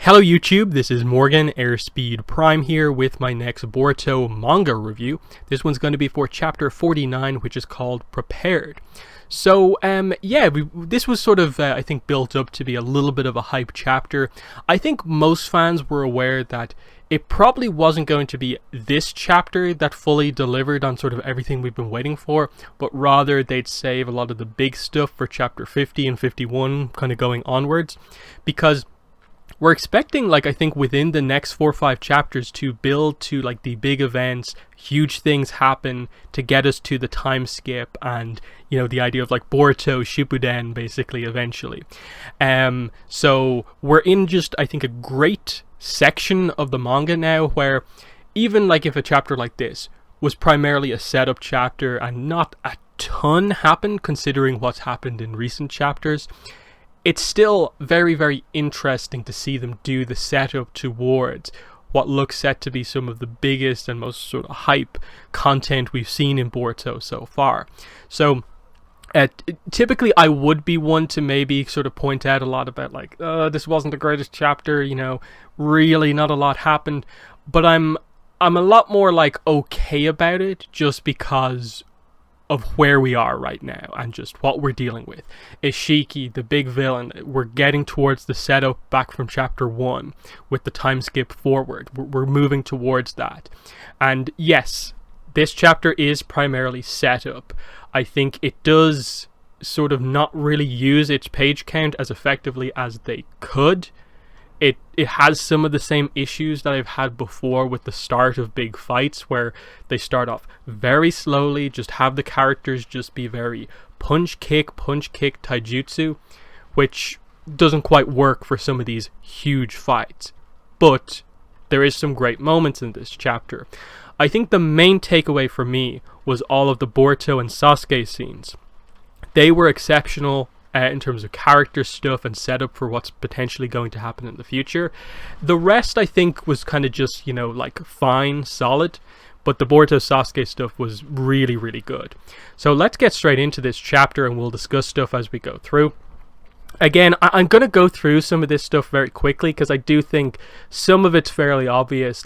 Hello YouTube, this is Morgan, Airspeed Prime here with my next Boruto manga review. This one's going to be for chapter 49, which is called Prepared. So, this was sort of, I think, built up to be a little bit of a hype chapter. I think most fans were aware that it probably wasn't going to be this chapter that fully delivered on sort of everything we've been waiting for, but rather they'd save a lot of the big stuff for chapter 50 and 51, kind of going onwards, because we're expecting, I think within the next 4 or 5 chapters to build to, the big events, huge things happen to get us to the time skip and, the idea of, Boruto Shippuden, basically, eventually. So we're in just, I think, a great section of the manga now where even, if a chapter like this was primarily a setup chapter and not a ton happened, considering what's happened in recent chapters, it's still very, very interesting to see them do the setup towards what looks set to be some of the biggest and most sort of hype content we've seen in Boruto so far. So, typically I would be one to maybe sort of point out a lot about this wasn't the greatest chapter, really not a lot happened, but I'm a lot more okay about it just because of where we are right now and just what we're dealing with. Isshiki, the big villain, we're getting towards the setup back from chapter 1 with the time skip forward. We're moving towards that. And yes, this chapter is primarily setup. I think it does sort of not really use its page count as effectively as they could. It has some of the same issues that I've had before with the start of big fights, where they start off very slowly, just have the characters just be very punch kick taijutsu, which doesn't quite work for some of these huge fights. But there is some great moments in this chapter. I think the main takeaway for me was all of the Boruto and Sasuke scenes. They were exceptional in terms of character stuff and setup for what's potentially going to happen in the future. The rest, I think, was kind of just, fine, solid, but the Boruto Sasuke stuff was really, really good. So let's get straight into this chapter and we'll discuss stuff as we go through. Again, I'm going to go through some of this stuff very quickly because I do think some of it's fairly obvious,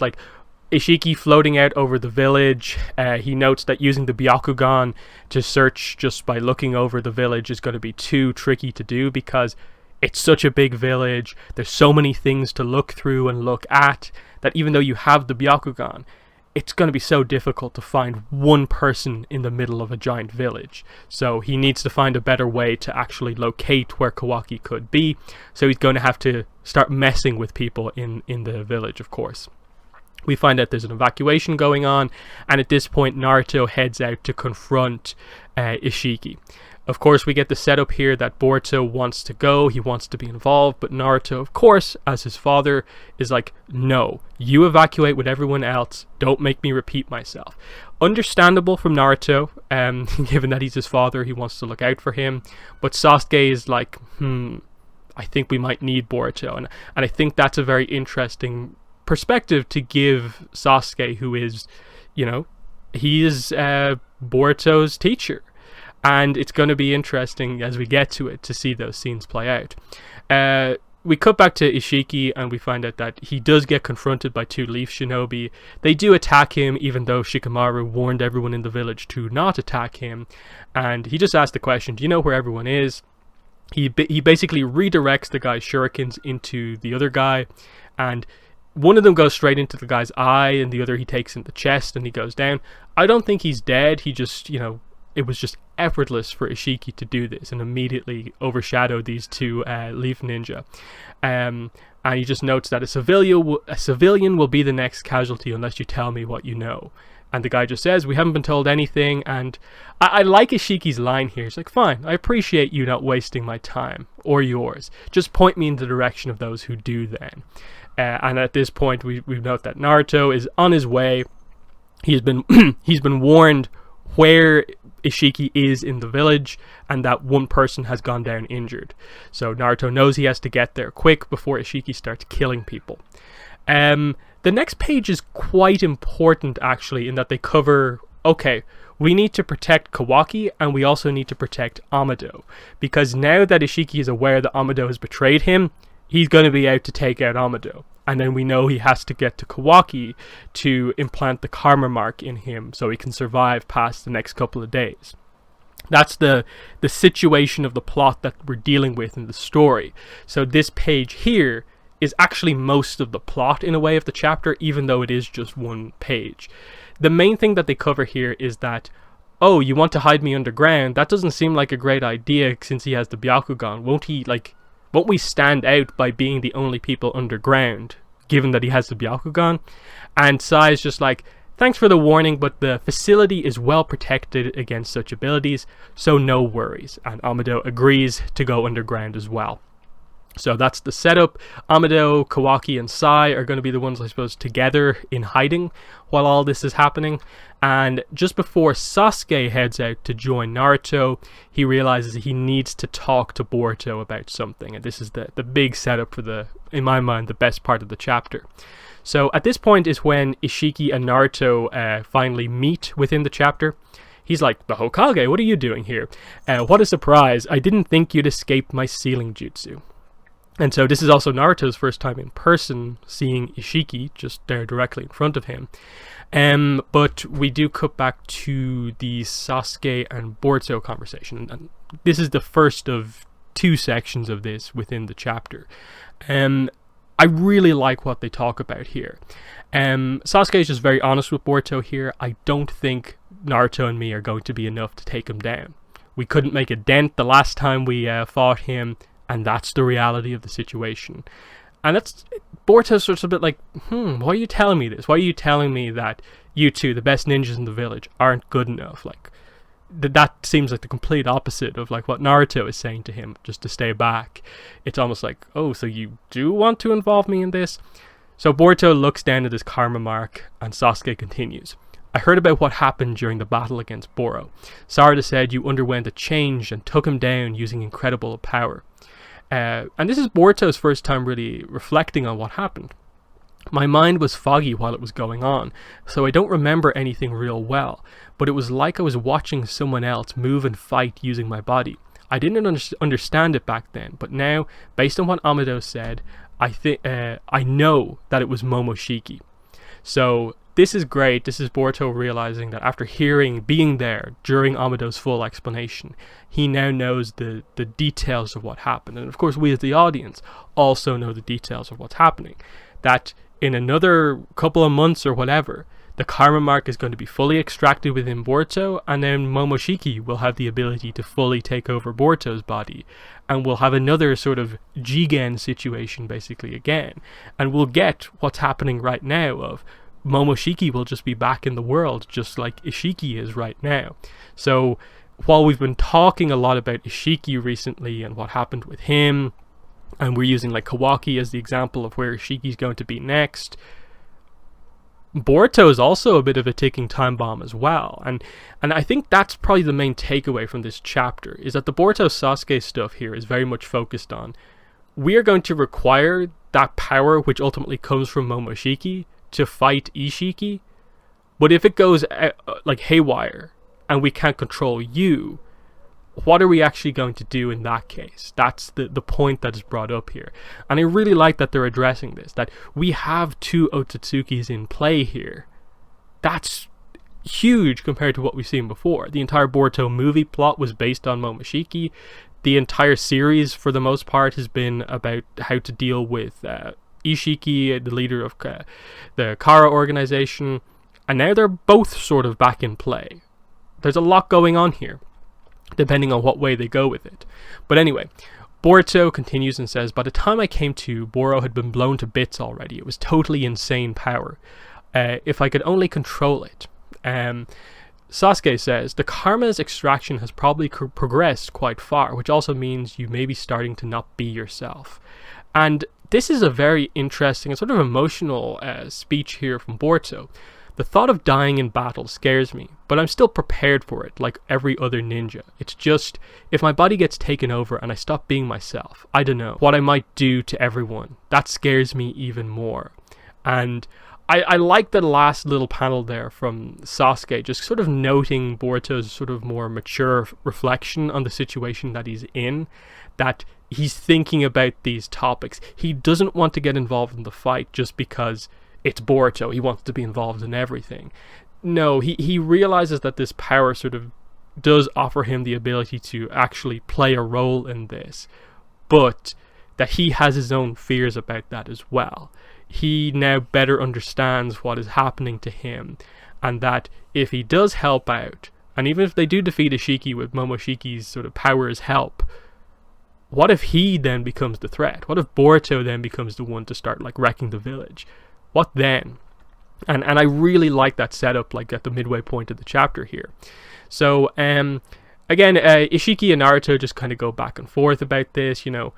Isshiki floating out over the village. He notes that using the Byakugan to search just by looking over the village is going to be too tricky to do because it's such a big village. There's so many things to look through and look at that even though you have the Byakugan, it's going to be so difficult to find one person in the middle of a giant village. So he needs to find a better way to actually locate where Kawaki could be. So he's going to have to start messing with people in the village, of course. We find out there's an evacuation going on, and at this point Naruto heads out to confront Isshiki. Of course, we get the setup here that Boruto wants to go, he wants to be involved, but Naruto, of course, as his father, is like, no, you evacuate with everyone else, don't make me repeat myself. Understandable from Naruto, given that he's his father, he wants to look out for him, but Sasuke is like, I think we might need Boruto, and I think that's a very interesting perspective to give Sasuke, who is, he is Boruto's teacher, and it's going to be interesting as we get to it to see those scenes play out. We cut back to Isshiki and we find out that he does get confronted by 2 Leaf Shinobi. They do attack him even though Shikamaru warned everyone in the village to not attack him, and he just asked the question, do you know where everyone is? He basically redirects the guy's shurikens into the other guy, and one of them goes straight into the guy's eye, and the other he takes in the chest, and he goes down. I don't think he's dead. He just, it was just effortless for Isshiki to do this and immediately overshadow these 2 Leaf Ninja. And he just notes that a civilian will be the next casualty unless you tell me what you know. And the guy just says, we haven't been told anything. And I like Ishiki's line here. He's like, fine, I appreciate you not wasting my time or yours. Just point me in the direction of those who do then. And at this point, we note that Naruto is on his way. He's been he's been warned where Isshiki is in the village, and that one person has gone down injured. So Naruto knows he has to get there quick before Isshiki starts killing people. The next page is quite important, actually, in that they cover, okay, we need to protect Kawaki, and we also need to protect Amado. Because now that Isshiki is aware that Amado has betrayed him, he's going to be out to take out Amado. And then we know he has to get to Kawaki to implant the karma mark in him so he can survive past the next couple of days. That's the situation of the plot that we're dealing with in the story. So this page here is actually most of the plot in a way of the chapter, even though it is just one page. The main thing that they cover here is that, oh, you want to hide me underground? That doesn't seem like a great idea since he has the Byakugan. Won't we stand out by being the only people underground, given that he has the Byakugan? And Sai is just like, thanks for the warning, but the facility is well protected against such abilities, so no worries. And Amado agrees to go underground as well. So that's the setup. Amado, Kawaki, and Sai are going to be the ones, I suppose, together in hiding while all this is happening. And just before Sasuke heads out to join Naruto, he realizes he needs to talk to Boruto about something. And this is the big setup for in my mind, the best part of the chapter. So at this point is when Isshiki and Naruto finally meet within the chapter. He's like, the Hokage, what are you doing here? What a surprise. I didn't think you'd escape my sealing jutsu. And so this is also Naruto's first time in person seeing Isshiki, just there directly in front of him. But we do cut back to the Sasuke and Boruto conversation. And this is the first of two sections of this within the chapter. I really like what they talk about here. Sasuke is just very honest with Boruto here. I don't think Naruto and me are going to be enough to take him down. We couldn't make a dent the last time we fought him. And that's the reality of the situation. And that's Boruto's sort of a bit like, why are you telling me this? Why are you telling me that you two, the best ninjas in the village, aren't good enough? Like, that seems like the complete opposite of like what Naruto is saying to him, just to stay back. It's almost like, oh, so you do want to involve me in this? So Boruto looks down at his karma mark, and Sasuke continues. I heard about what happened during the battle against Boro. Sarada said you underwent a change and took him down using incredible power. And this is Boruto's first time really reflecting on what happened. My mind was foggy while it was going on, so I don't remember anything real well, but it was like I was watching someone else move and fight using my body. I didn't understand it back then, but now, based on what Amado said, I know that it was Momoshiki. So this is great. This is Boruto realizing that after being there during Amado's full explanation, he now knows the details of what happened. And of course, we as the audience also know the details of what's happening. That in another couple of months or whatever, the karma mark is going to be fully extracted within Boruto, and then Momoshiki will have the ability to fully take over Boruto's body. And we'll have another sort of Jigen situation basically again. And we'll get what's happening right now of Momoshiki will just be back in the world just like Isshiki is right now. So while we've been talking a lot about Isshiki recently and what happened with him, and we're using like Kawaki as the example of where Ishiki's going to be next, Boruto is also a bit of a ticking time bomb as well. And I think that's probably the main takeaway from this chapter, is that the Boruto Sasuke stuff here is very much focused on, we are going to require that power which ultimately comes from Momoshiki to fight Isshiki, but if it goes like haywire and we can't control you, what are we actually going to do in that case? That's the point that is brought up here. And I really like that they're addressing this, that we have two Otsutsukis in play here. That's huge compared to what we've seen before. The entire Boruto movie plot was based on Momoshiki. The entire series, for the most part, has been about how to deal with Isshiki, the leader of the Kara organization, and now they're both sort of back in play. There's a lot going on here, depending on what way they go with it. But anyway, Boruto continues and says, by the time I came to, Boro had been blown to bits already. It was totally insane power. If I could only control it. Sasuke says, the karma's extraction has probably progressed quite far, which also means you may be starting to not be yourself. And this is a very interesting and sort of emotional speech here from Boruto. The thought of dying in battle scares me, but I'm still prepared for it, like every other ninja. It's just, if my body gets taken over and I stop being myself, I don't know, what I might do to everyone. That scares me even more. And I like the last little panel there from Sasuke, just sort of noting Boruto's sort of more mature reflection on the situation that he's in, that he's thinking about these topics. He doesn't want to get involved in the fight just because it's Boruto. He wants to be involved in everything. No, he realizes that this power sort of does offer him the ability to actually play a role in this, but that he has his own fears about that as well. He now better understands what is happening to him, and that if he does help out, and even if they do defeat Isshiki with Momoshiki's sort of powers help, what if he then becomes the threat? What if Boruto then becomes the one to start like wrecking the village? What then? And I really like that setup, like at the midway point of the chapter here. So again, Isshiki and Naruto just kind of go back and forth about this, you know,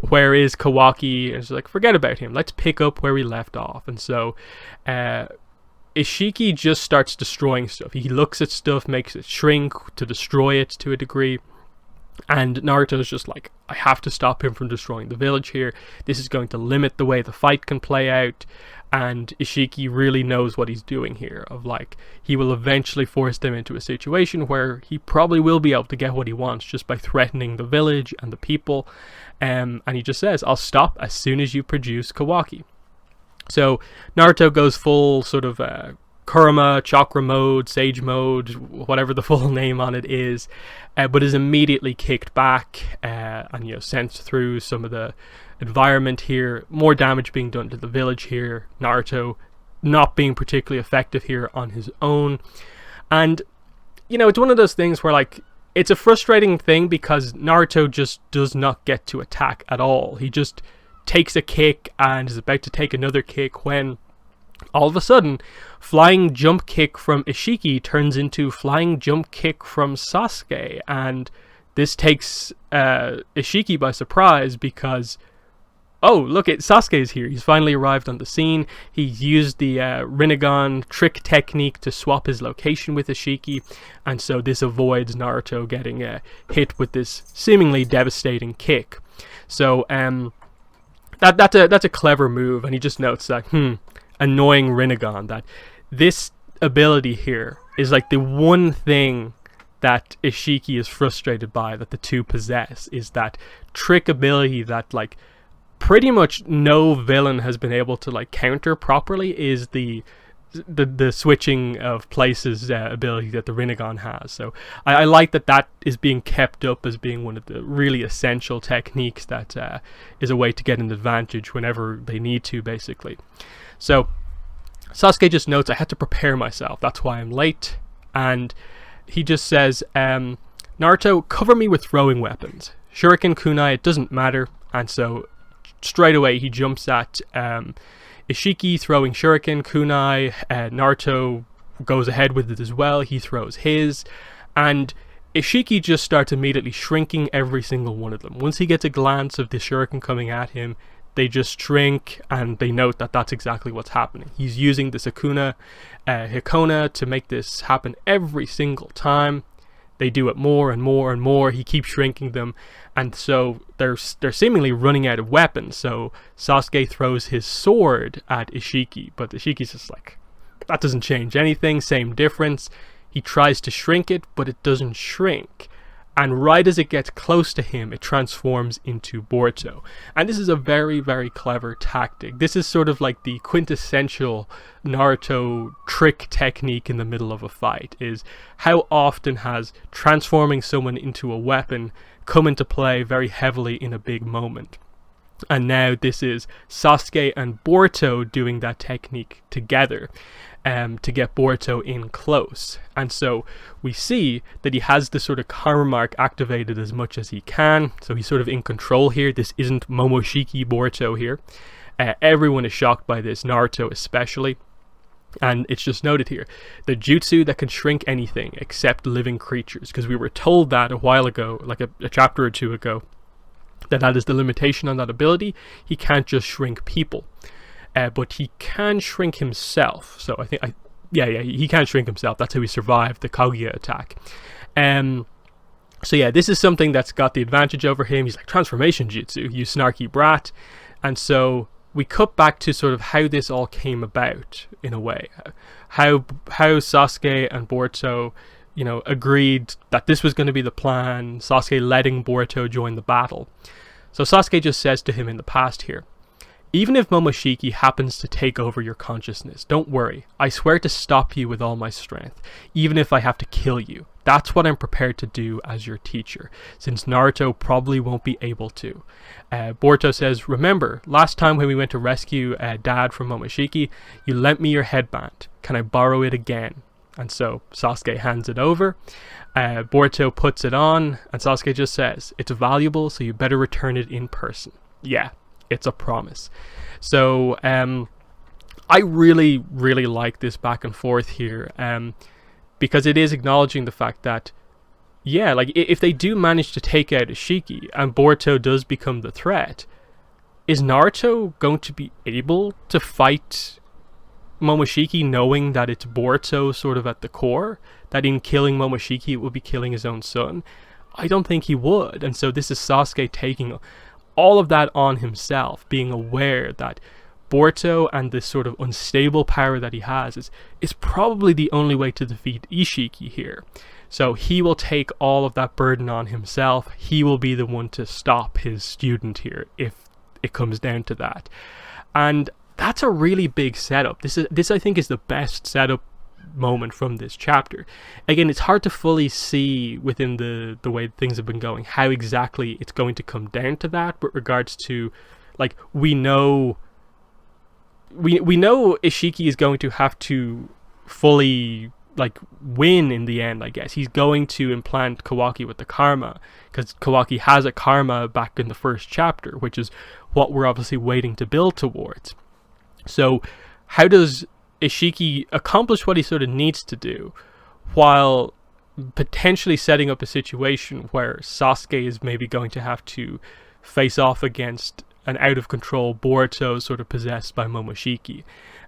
where is Kawaki? And it's like, forget about him, let's pick up where we left off. And so Isshiki just starts destroying stuff. He looks at stuff, makes it shrink to destroy it to a degree. And Naruto's just like, I have to stop him from destroying the village here. This is going to limit the way the fight can play out. And Isshiki really knows what he's doing here, of like, he will eventually force them into a situation where he probably will be able to get what he wants just by threatening the village and the people. And he just says, I'll stop as soon as you produce Kawaki. So Naruto goes full sort of Kurama, Chakra mode, Sage mode, whatever the full name on it is, but is immediately kicked back and, you know, sent through some of the environment here. More damage being done to the village here. Naruto not being particularly effective here on his own. And, you know, it's one of those things where, like, it's a frustrating thing because Naruto just does not get to attack at all. He just takes a kick and is about to take another kick when all of a sudden flying jump kick from Isshiki turns into flying jump kick from Sasuke, and this takes Isshiki by surprise because, oh, look, Sasuke's here. He's finally arrived on the scene. He's used the Rinnegan trick technique to swap his location with Isshiki, and so this avoids Naruto getting hit with this seemingly devastating kick. So that's a clever move, and he just notes that, annoying Rinnegan, that this ability here is like the one thing that Isshiki is frustrated by, that the two possess, is that trick ability that, like, pretty much no villain has been able to, like, counter properly, is the switching of places ability that the Rinnegan has. So I like that is being kept up as being one of the really essential techniques that is a way to get an advantage whenever they need to, basically. So Sasuke just notes, I had to prepare myself, that's why I'm late. And he just says, Naruto, cover me with throwing weapons. Shuriken, kunai, it doesn't matter. And so straight away he jumps at Isshiki throwing shuriken, kunai. Naruto goes ahead with it as well. He throws his. And Isshiki just starts immediately shrinking every single one of them. Once he gets a glance of the shuriken coming at him, they just shrink, and they note that that's exactly what's happening. He's using the Hikona to make this happen every single time. They do it more and more and more. He keeps shrinking them, and so they're seemingly running out of weapons. So Sasuke throws his sword at Isshiki, but Ishiki's just like, that doesn't change anything, same difference. He tries to shrink it, but it doesn't shrink. And right as it gets close to him, it transforms into Boruto. And this is a very, very clever tactic. This is sort of like the quintessential Naruto trick technique in the middle of a fight, is how often has transforming someone into a weapon come into play very heavily in a big moment. And now this is Sasuke and Boruto doing that technique together. To get Boruto in close. And so we see that he has the sort of karma mark activated as much as he can, so he's sort of in control here. This isn't Momoshiki Boruto here. Everyone is shocked by this, Naruto especially. And it's just noted here, the jutsu that can shrink anything except living creatures, because we were told that a while ago, like a chapter or two ago, that is the limitation on that ability. He can't just shrink people. But he can shrink himself. So I think, he can shrink himself. That's how he survived the Kaguya attack. So yeah, this is something that's got the advantage over him. He's like, transformation jutsu, you snarky brat. And so we cut back to sort of how this all came about, in a way. How Sasuke and Boruto, agreed that this was going to be the plan, Sasuke letting Boruto join the battle. So Sasuke just says to him in the past here, even if Momoshiki happens to take over your consciousness, don't worry. I swear to stop you with all my strength, even if I have to kill you. That's what I'm prepared to do as your teacher, since Naruto probably won't be able to. Boruto says, remember, last time when we went to rescue Dad from Momoshiki, you lent me your headband. Can I borrow it again? And so Sasuke hands it over. Boruto puts it on, and Sasuke just says, it's valuable, so you better return it in person. Yeah, it's a promise. So I really, really like this back and forth here, because it is acknowledging the fact that, yeah, like if they do manage to take out Isshiki and Boruto does become the threat, is Naruto going to be able to fight Momoshiki knowing that it's Boruto sort of at the core, that in killing Momoshiki it would be killing his own son? I don't think he would. And so this is Sasuke taking all of that on himself, being aware that Boruto and this sort of unstable power that he has is probably the only way to defeat Isshiki here. So he will take all of that burden on himself. He will be the one to stop his student here if it comes down to that. And that's a really big setup. This I think is the best setup moment from this chapter. Again, it's hard to fully see within the way things have been going how exactly it's going to come down to that, but regards to, like, we know Isshiki is going to have to fully, like, win in the end, I guess. He's going to implant Kawaki with the karma, because Kawaki has a karma back in the first chapter, which is what we're obviously waiting to build towards. So how does Isshiki accomplish what he sort of needs to do while potentially setting up a situation where Sasuke is maybe going to have to face off against an out-of-control Boruto sort of possessed by Momoshiki?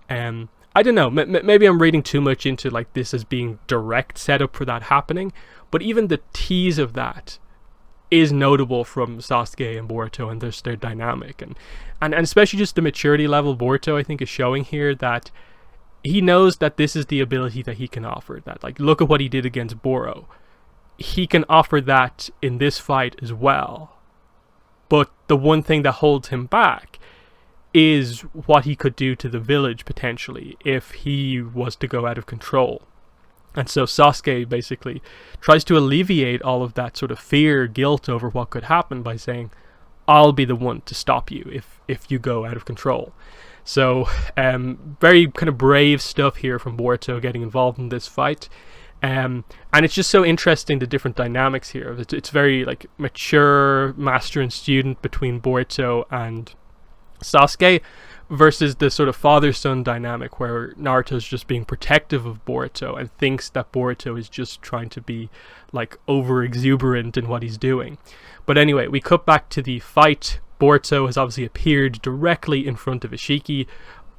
I don't know, maybe I'm reading too much into like this as being direct setup for that happening, but even the tease of that is notable from Sasuke and Boruto and their dynamic, and especially just the maturity level Boruto I think is showing here, that he knows that this is the ability that he can offer. That, like, look at what he did against Boro. He can offer that in this fight as well. But the one thing that holds him back is what he could do to the village potentially if he was to go out of control. And so Sasuke basically tries to alleviate all of that sort of fear, guilt over what could happen by saying, I'll be the one to stop you if you go out of control. So very kind of brave stuff here from Boruto getting involved in this fight. And it's just so interesting, the different dynamics here. It's very like mature master and student between Boruto and Sasuke versus the sort of father-son dynamic where Naruto's just being protective of Boruto and thinks that Boruto is just trying to be like over-exuberant in what he's doing. But anyway, we cut back to the fight. Boruto has obviously appeared directly in front of Isshiki.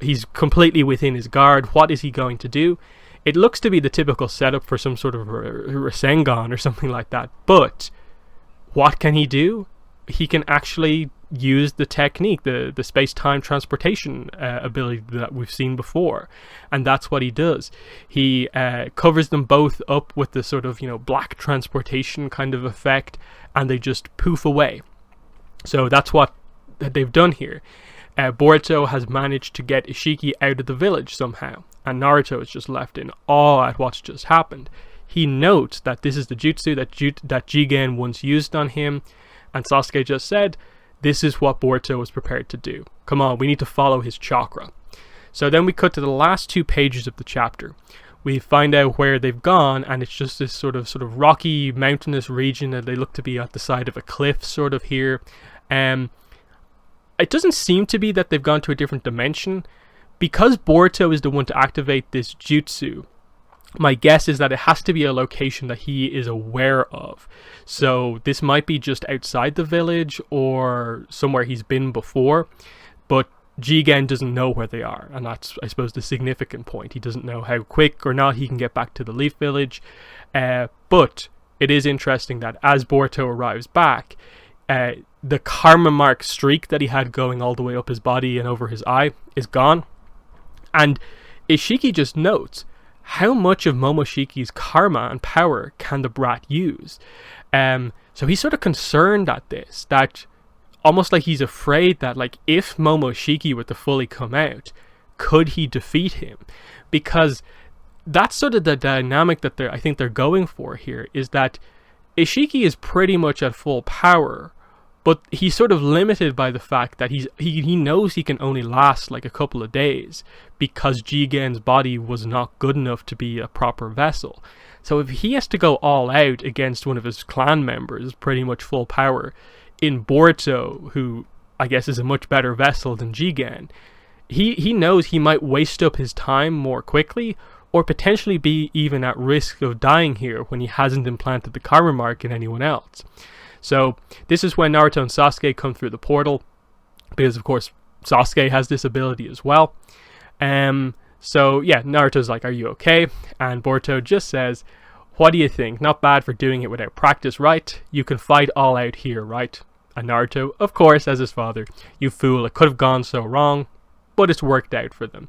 He's completely within his guard. What is he going to do? It looks to be the typical setup for some sort of Rasengan or something like that. But what can he do? He can actually use the technique, the space-time transportation ability that we've seen before. And that's what he does. He covers them both up with the sort of, black transportation kind of effect, and they just poof away. So that's what they've done here. Boruto has managed to get Isshiki out of the village somehow, and Naruto is just left in awe at what's just happened. He notes that this is the jutsu that Jigen once used on him, and Sasuke just said, this is what Boruto was prepared to do. Come on, we need to follow his chakra. So then we cut to the last 2 pages of the chapter. We find out where they've gone, and it's just this sort of rocky, mountainous region that they look to be at the side of a cliff sort of here. It doesn't seem to be that they've gone to a different dimension. Because Boruto is the one to activate this jutsu, my guess is that it has to be a location that he is aware of. So this might be just outside the village or somewhere he's been before, but Jigen doesn't know where they are, and that's, I suppose, the significant point. He doesn't know how quick or not he can get back to the Leaf Village, but it is interesting that as Boruto arrives back, the karma mark streak that he had going all the way up his body and over his eye is gone, and Isshiki just notes, how much of Momoshiki's karma and power can the brat use? So he's sort of concerned at this, that almost like he's afraid that like if Momoshiki were to fully come out, could he defeat him? Because that's sort of the dynamic that I think they're going for here, is that Isshiki is pretty much at full power, but he's sort of limited by the fact that he knows he can only last like a couple of days because Jigen's body was not good enough to be a proper vessel. So if he has to go all out against one of his clan members, pretty much full power, in Boruto, who I guess is a much better vessel than Jigen, he knows he might waste up his time more quickly, or potentially be even at risk of dying here when he hasn't implanted the karma mark in anyone else. So this is when Naruto and Sasuke come through the portal, because of course Sasuke has this ability as well. So yeah, Naruto's like, "Are you okay?" And Boruto just says, "What do you think? Not bad for doing it without practice, right? You can fight all out here, right?" And Naruto, of course, as his father, "You fool, it could have gone so wrong, but it's worked out for them.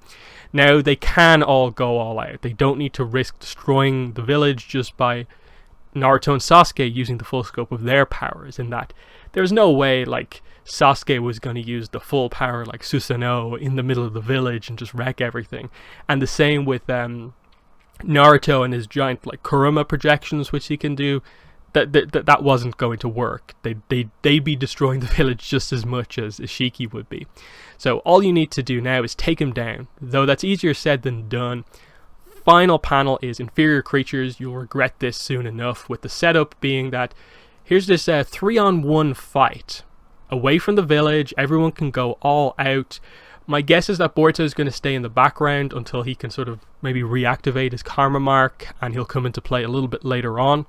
Now they can all go all out. They don't need to risk destroying the village just by Naruto and Sasuke using the full scope of their powers, in that there's no way like Sasuke was going to use the full power like Susanoo in the middle of the village and just wreck everything. And the same with Naruto and his giant like Kurama projections, which he can do. That wasn't going to work. They'd be destroying the village just as much as Isshiki would be. So all you need to do now is take him down, though that's easier said than done. Final panel is inferior creatures. You'll regret this soon enough, with the setup being that here's this 3-on-1 fight away from the village. Everyone can go all out. My guess is that Boruto is going to stay in the background until he can sort of maybe reactivate his karma mark, and he'll come into play a little bit later on.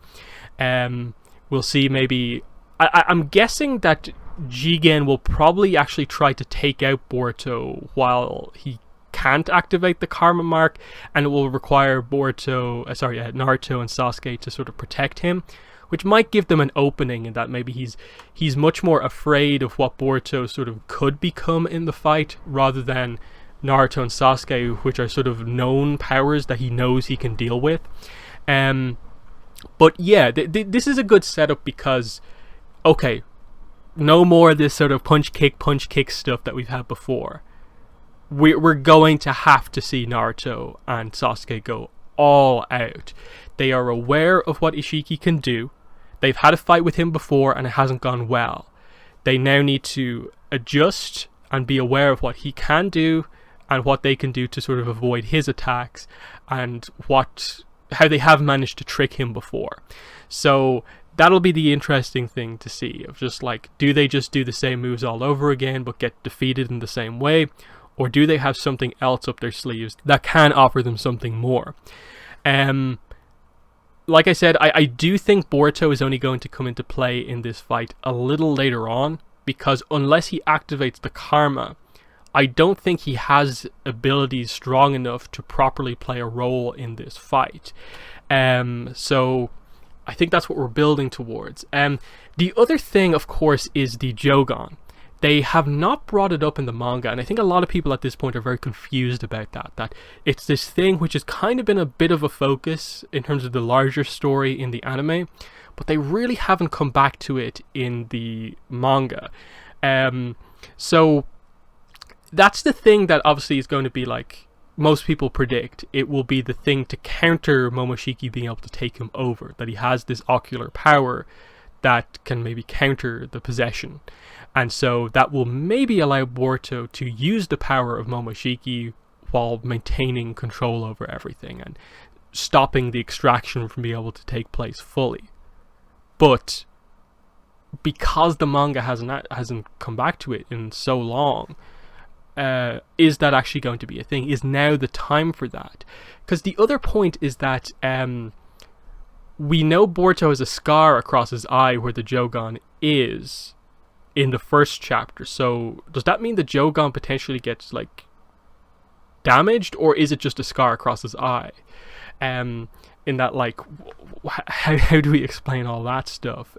We'll see. Maybe I'm guessing that Jigen will probably actually try to take out Boruto while he can't activate the karma mark, and it will require Naruto and Sasuke to sort of protect him, which might give them an opening in that maybe he's much more afraid of what Boruto sort of could become in the fight, rather than Naruto and Sasuke, which are sort of known powers that he knows he can deal with. But yeah, this is a good setup because, okay, no more of this sort of punch kick stuff that we've had before. We're going to have to see Naruto and Sasuke go all out. They are aware of what Isshiki can do. They've had a fight with him before and it hasn't gone well. They now need to adjust and be aware of what he can do and what they can do to sort of avoid his attacks, and how they have managed to trick him before. So that'll be the interesting thing to see, of just like, do they just do the same moves all over again but get defeated in the same way, or do they have something else up their sleeves that can offer them something more? Like I said, I do think Boruto is only going to come into play in this fight a little later on, because unless he activates the karma, I don't think he has abilities strong enough to properly play a role in this fight. So I think that's what we're building towards. The other thing, of course, is the Jogan. They have not brought it up in the manga, and I think a lot of people at this point are very confused about that it's this thing which has kind of been a bit of a focus in terms of the larger story in the anime, but they really haven't come back to it in the manga. So that's the thing that obviously is going to be, like most people predict, it will be the thing to counter Momoshiki being able to take him over, that he has this ocular power that can maybe counter the possession. And so that will maybe allow Boruto to use the power of Momoshiki while maintaining control over everything and stopping the extraction from being able to take place fully. But because the manga hasn't come back to it in so long, is that actually going to be a thing? Is now the time for that? Because the other point is that we know Boruto has a scar across his eye where the Jogan is in the first chapter. So does that mean the Jogan potentially gets like damaged, or is it just a scar across his eye? In that, like, how do we explain all that stuff?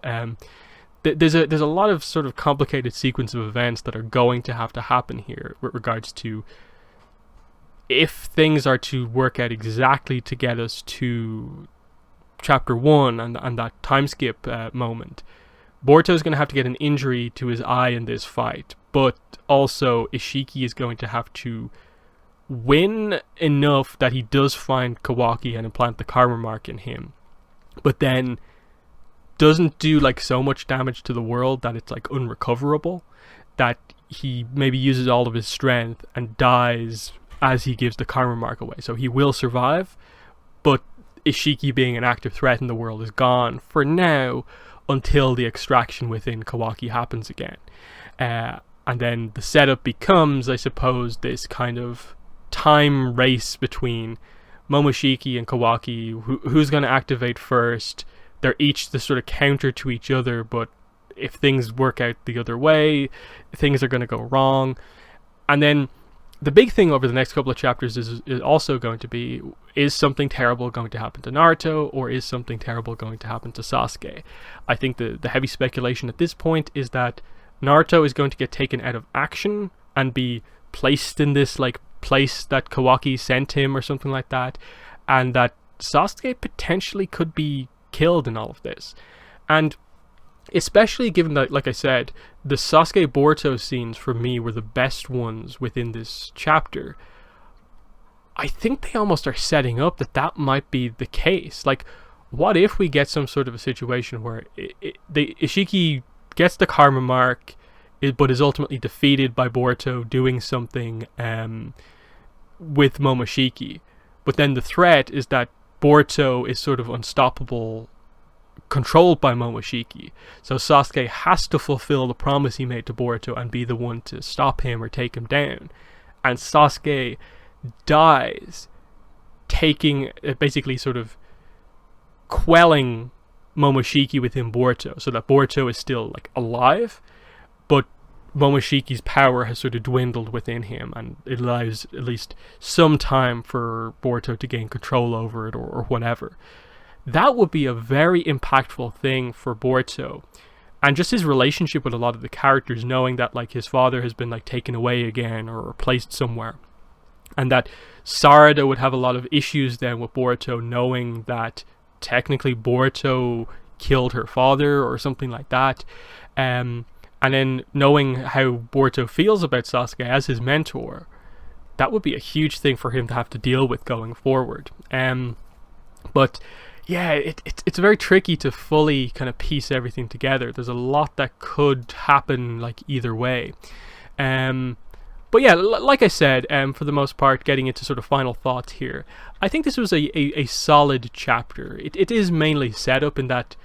There's a lot of sort of complicated sequence of events that are going to have to happen here with regards to if things are to work out exactly to get us to chapter 1 and that time skip moment, Boruto's going to have to get an injury to his eye in this fight, but also Isshiki is going to have to win enough that he does find Kawaki and implant the karma mark in him, but then doesn't do like so much damage to the world that it's like unrecoverable, that he maybe uses all of his strength and dies as he gives the karma mark away. So he will survive, but Isshiki being an active threat in the world is gone for now until the extraction within Kawaki happens again. And then the setup becomes, I suppose, this kind of time race between Momoshiki and Kawaki. Who's going to activate first? They're each the sort of counter to each other, but if things work out the other way, things are going to go wrong. And then the big thing over the next couple of chapters is also going to be, is something terrible going to happen to Naruto, or is something terrible going to happen to Sasuke? I think the heavy speculation at this point is that Naruto is going to get taken out of action and be placed in this like place that Kawaki sent him or something like that, and that Sasuke potentially could be killed in all of this. And especially given that, like I said, the Sasuke Boruto scenes for me were the best ones within this chapter, I think they almost are setting up that might be the case. Like, what if we get some sort of a situation where the Isshiki gets the karma mark, but is ultimately defeated by Boruto doing something with Momoshiki, but then the threat is that Boruto is sort of unstoppable, controlled by Momoshiki. So Sasuke has to fulfill the promise he made to Boruto and be the one to stop him or take him down. And Sasuke dies, basically sort of quelling Momoshiki within Boruto, so that Boruto is still like alive, but Momoshiki's power has sort of dwindled within him, and it allows at least some time for Boruto to gain control over it or whatever. That would be a very impactful thing for Boruto, and just his relationship with a lot of the characters, knowing that like his father has been like taken away again or replaced somewhere, and that Sarada would have a lot of issues then with Boruto, knowing that technically Boruto killed her father or something like that. And then knowing how Boruto feels about Sasuke as his mentor, that would be a huge thing for him to have to deal with going forward. But yeah, it's very tricky to fully kind of piece everything together. There's a lot that could happen like either way. But yeah, like I said, for the most part, getting into sort of final thoughts here, I think this was a solid chapter. It is mainly set up in that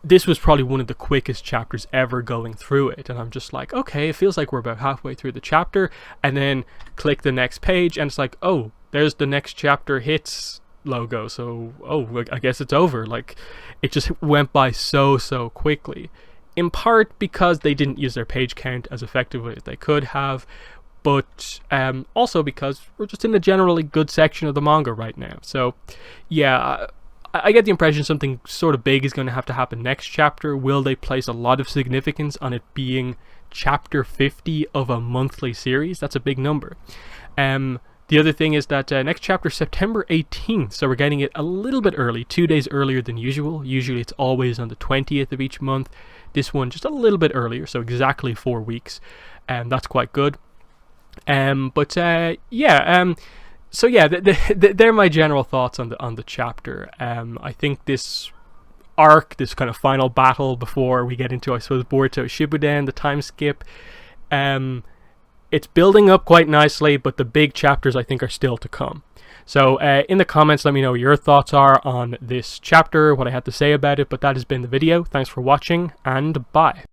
this was probably one of the quickest chapters ever going through it, and I'm just like, okay, it feels like we're about halfway through the chapter, and then click the next page and it's like, oh, there's the next chapter hits logo, so oh, I guess it's over. Like, it just went by so quickly, in part because they didn't use their page count as effectively as they could have, but also because we're just in a generally good section of the manga right now. So yeah, I get the impression something sort of big is going to happen next chapter. Will they place a lot of significance on it being chapter 50 of a monthly series? That's a big number. The other thing is that next chapter, September 18th, so we're getting it a little bit early, 2 days earlier than usual. Usually it's always on the 20th of each month. This one just a little bit earlier, so exactly 4 weeks. That's quite good. So yeah, they're my general thoughts on the chapter. I think this arc, this kind of final battle before we get into, I suppose, Boruto Shippuden, the time skip, it's building up quite nicely, but the big chapters I think are still to come. So in the comments, let me know what your thoughts are on this chapter, what I had to say about it. But that has been the video. Thanks for watching, and bye.